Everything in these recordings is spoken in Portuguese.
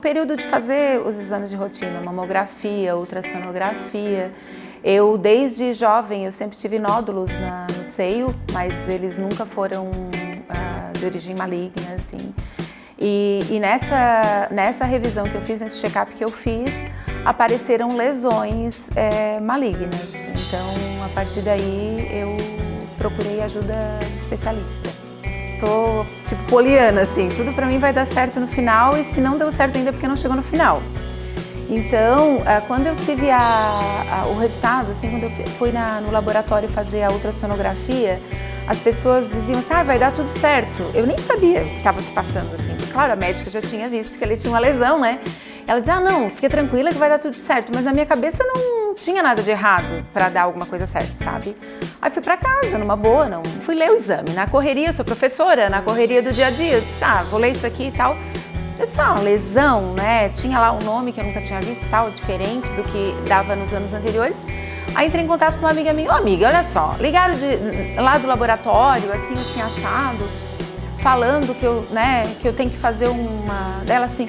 Período de fazer os exames de rotina, mamografia, ultrassonografia. Eu, desde jovem, eu sempre tive nódulos no seio, mas eles nunca foram de origem maligna, assim. E nessa revisão que eu fiz, nesse check-up que eu fiz, apareceram lesões malignas. Então, a partir daí, eu procurei ajuda de especialista. Tô tipo poliana, assim, tudo pra mim vai dar certo no final, e se não deu certo ainda é porque não chegou no final. Então, quando eu tive o resultado, assim, quando eu fui no laboratório fazer a ultrassonografia, as pessoas diziam assim, vai dar tudo certo. Eu nem sabia o que estava se passando, assim. Claro, a médica já tinha visto que ele tinha uma lesão, né? Ela dizia, não, fica tranquila que vai dar tudo certo. Mas na minha cabeça não tinha nada de errado para dar alguma coisa certa, sabe? Aí fui para casa, numa boa, não fui ler o exame. Na correria, eu sou professora, na correria do dia a dia, eu disse, vou ler isso aqui e tal. Eu disse, uma lesão, né? Tinha lá um nome que eu nunca tinha visto, tal, diferente do que dava nos anos anteriores. Aí entrei em contato com uma amiga minha, amiga, olha só, ligaram lá do laboratório, assim, assado, falando que eu tenho que fazer uma... Dela assim,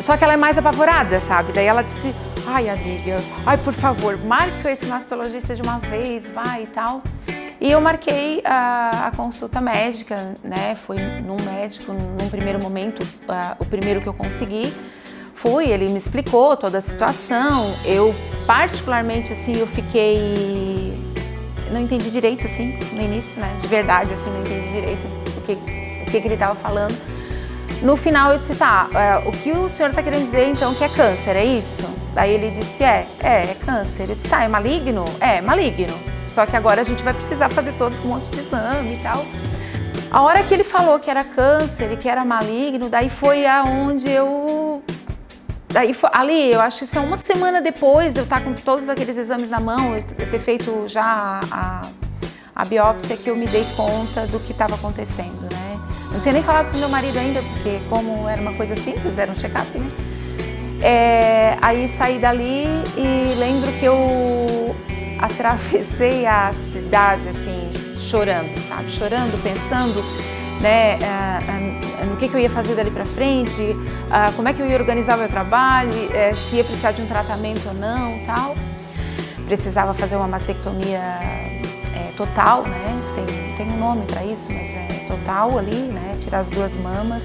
só que ela é mais apavorada, sabe? Daí ela disse, amiga, por favor, marca esse mastologista de uma vez, vai e tal. E eu marquei a consulta médica, né? Fui num médico, num primeiro momento, o primeiro que eu consegui. Fui, ele me explicou toda a situação. Eu, particularmente, assim, eu fiquei... Não entendi direito, assim, no início, né? De verdade, assim, não entendi direito o que ele estava falando. No final eu disse, o que o senhor está querendo dizer então que é câncer, é isso? Daí ele disse, é câncer. Eu disse, é maligno? É, maligno. Só que agora a gente vai precisar fazer todo um monte de exame e tal. A hora que ele falou que era câncer e que era maligno, daí foi aonde eu... Ali, eu acho que isso é uma semana depois de eu estar com todos aqueles exames na mão, eu ter feito já a biópsia, que eu me dei conta do que estava acontecendo, né? Não tinha nem falado com meu marido ainda, porque como era uma coisa simples, era um check-up, né? Aí saí dali e lembro que eu atravessei a cidade, assim, chorando, sabe? Chorando, pensando, né, no que eu ia fazer dali pra frente, como é que eu ia organizar o meu trabalho, se ia precisar de um tratamento ou não, tal. Precisava fazer uma mastectomia total, né? Tem um nome para isso, mas é total ali, né? Tirar as duas mamas.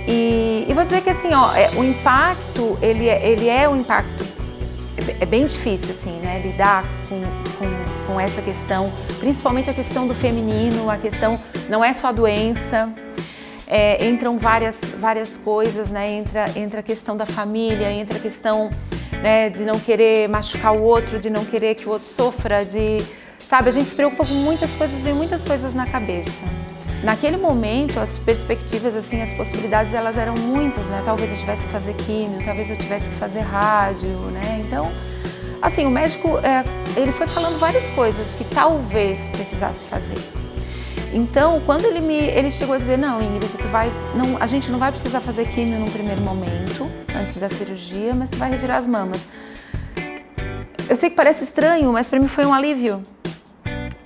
E vou dizer que assim, o impacto, ele é um impacto, é bem difícil, assim, né? Lidar com essa questão, principalmente a questão do feminino, a questão não é só a doença, entram várias coisas, né? Entra a questão da família, entra a questão, né, de não querer machucar o outro, de não querer que o outro sofra, sabe, a gente se preocupa com muitas coisas, vem muitas coisas na cabeça. Naquele momento, as perspectivas, assim, as possibilidades, elas eram muitas, né? Talvez eu tivesse que fazer químio, talvez eu tivesse que fazer rádio, né? Então, assim, o médico, ele foi falando várias coisas que talvez precisasse fazer. Então, quando ele chegou a dizer, não, Ingrid, a gente não vai precisar fazer químio num primeiro momento, antes da cirurgia, mas tu vai retirar as mamas. Eu sei que parece estranho, mas para mim foi um alívio,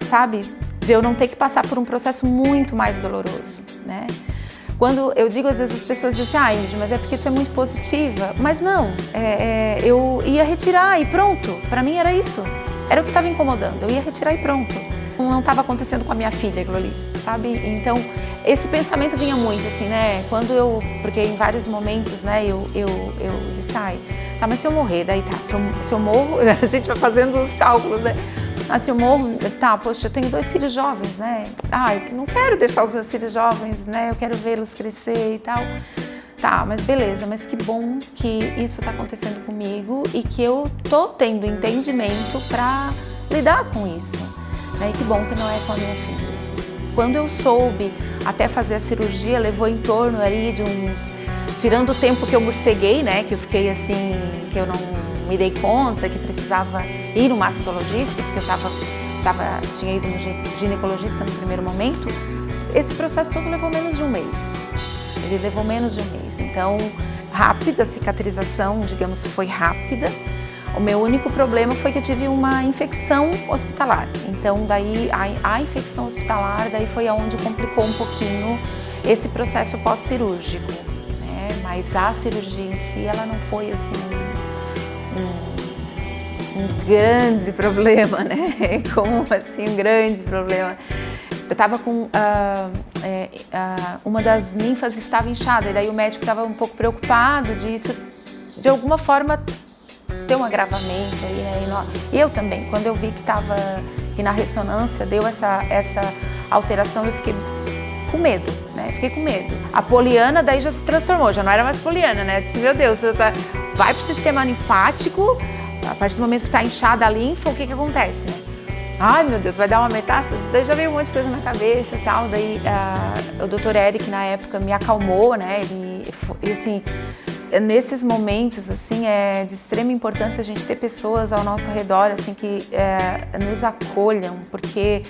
sabe? De eu não ter que passar por um processo muito mais doloroso, né? Quando eu digo, às vezes as pessoas dizem, Ingrid, mas é porque tu é muito positiva. Mas não, eu ia retirar e pronto. Para mim era isso, era o que estava incomodando, eu ia retirar e pronto. Não estava acontecendo com a minha filha, aquilo ali, sabe? Então, esse pensamento vinha muito, assim, né? Porque em vários momentos, né, eu disse, mas se eu morrer, daí se eu morro, a gente vai fazendo os cálculos, né? Se eu morro, poxa, eu tenho 2 filhos jovens, né? Não quero deixar os meus filhos jovens, né? Eu quero vê-los crescer e tal. Mas beleza, mas que bom que isso tá acontecendo comigo e que eu tô tendo entendimento para lidar com isso, né? E que bom que não é com a minha filha. Quando eu soube, até fazer a cirurgia, levou em torno aí de uns... Tirando o tempo que eu morceguei, né? Que eu fiquei assim, que eu não me dei conta que precisava ir no mastologista, porque eu tinha ido no ginecologista no primeiro momento. Esse processo todo levou menos de um mês. Ele levou menos de um mês. Então, rápida a cicatrização, digamos, foi rápida. O meu único problema foi que eu tive uma infecção hospitalar. Então, daí a infecção hospitalar, daí foi aonde complicou um pouquinho esse processo pós-cirúrgico, né? mas a cirurgia em si, ela não foi assim um grande problema, né? Como assim, um grande problema. Eu estava com... uma das ninfas estava inchada, e daí o médico estava um pouco preocupado disso, de alguma forma, ter um agravamento aí, né? E eu também, quando eu vi que na ressonância deu essa alteração, eu fiquei com medo, né? Fiquei com medo. A Poliana daí já se transformou, já não era mais Poliana, né? Eu disse, meu Deus, vai pro sistema linfático, a partir do momento que está inchada a linfa, o que acontece, né? Ai, meu Deus, vai dar uma metástase? Daí já veio um monte de coisa na cabeça e tal. Daí o Dr. Eric, na época, me acalmou, né? E assim, nesses momentos, assim, é de extrema importância a gente ter pessoas ao nosso redor, assim, que nos acolham, porque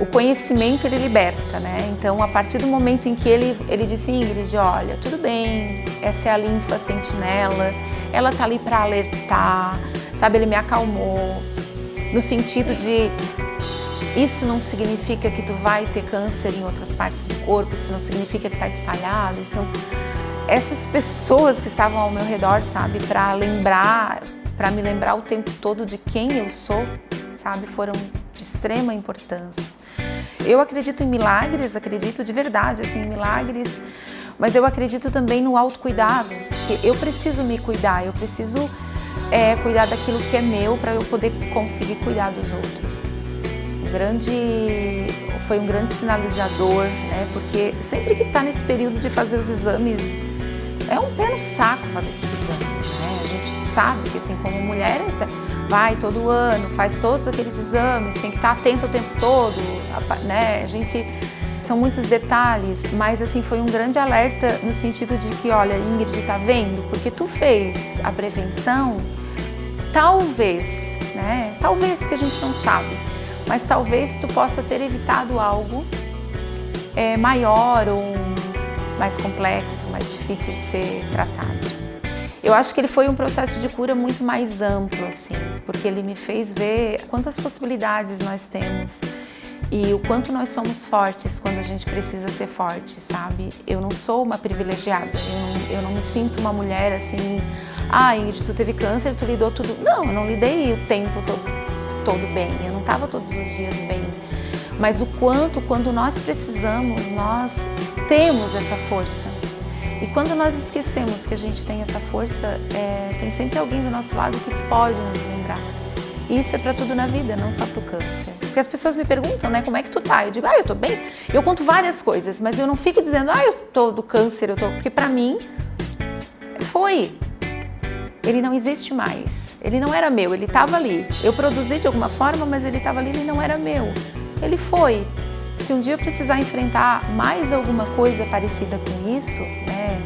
o conhecimento, ele liberta, né? Então, a partir do momento em que ele disse, Ingrid, olha, tudo bem, essa é a linfa sentinela, ela tá ali para alertar, sabe? Ele me acalmou. No sentido de, isso não significa que tu vai ter câncer em outras partes do corpo, isso não significa que está espalhado. São essas pessoas que estavam ao meu redor, sabe, para me lembrar o tempo todo de quem eu sou, sabe, foram de extrema importância. Eu acredito em milagres, acredito de verdade, assim, em milagres, mas eu acredito também no autocuidado, que eu preciso me cuidar, eu preciso cuidar daquilo que é meu para eu poder conseguir cuidar dos outros. Foi um grande sinalizador, né? Porque sempre que está nesse período de fazer os exames, é um pé no saco fazer esses exames, né? A gente sabe que, assim, como mulher, vai todo ano, faz todos aqueles exames, tem que estar atento o tempo todo, né? São muitos detalhes, mas assim, foi um grande alerta no sentido de que, olha, Ingrid, tá vendo? Porque tu fez a prevenção, talvez, né? Talvez, porque a gente não sabe, mas talvez tu possa ter evitado algo maior ou mais complexo, mais difícil de ser tratado. Eu acho que ele foi um processo de cura muito mais amplo, assim, porque ele me fez ver quantas possibilidades nós temos e o quanto nós somos fortes quando a gente precisa ser forte, sabe? Eu não sou uma privilegiada, eu não me sinto uma mulher assim, Ingrid, tu teve câncer, tu lidou tudo. Não, eu não lidei o tempo todo bem, eu não estava todos os dias bem. Mas o quanto, quando nós precisamos, nós temos essa força. E quando nós esquecemos que a gente tem essa força, tem sempre alguém do nosso lado que pode nos lembrar. E isso é para tudo na vida, não só para o câncer. Porque as pessoas me perguntam, né, como é que tu tá? Eu digo, eu tô bem. Eu conto várias coisas, mas eu não fico dizendo, eu tô do câncer, porque para mim, ele não existe mais. Ele não era meu, ele estava ali. Eu produzi de alguma forma, mas ele estava ali, ele não era meu. Ele foi. Se um dia eu precisar enfrentar mais alguma coisa parecida com isso, né,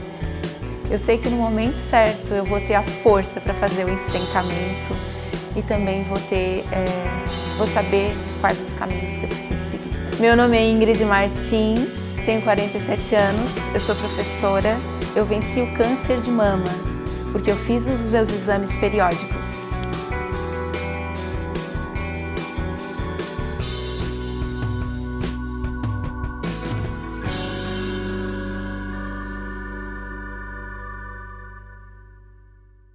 eu sei que no momento certo eu vou ter a força para fazer o enfrentamento e também vou saber quais os caminhos que eu preciso seguir. Meu nome é Ingrid Martins, tenho 47 anos, eu sou professora, eu venci o câncer de mama, porque eu fiz os meus exames periódicos.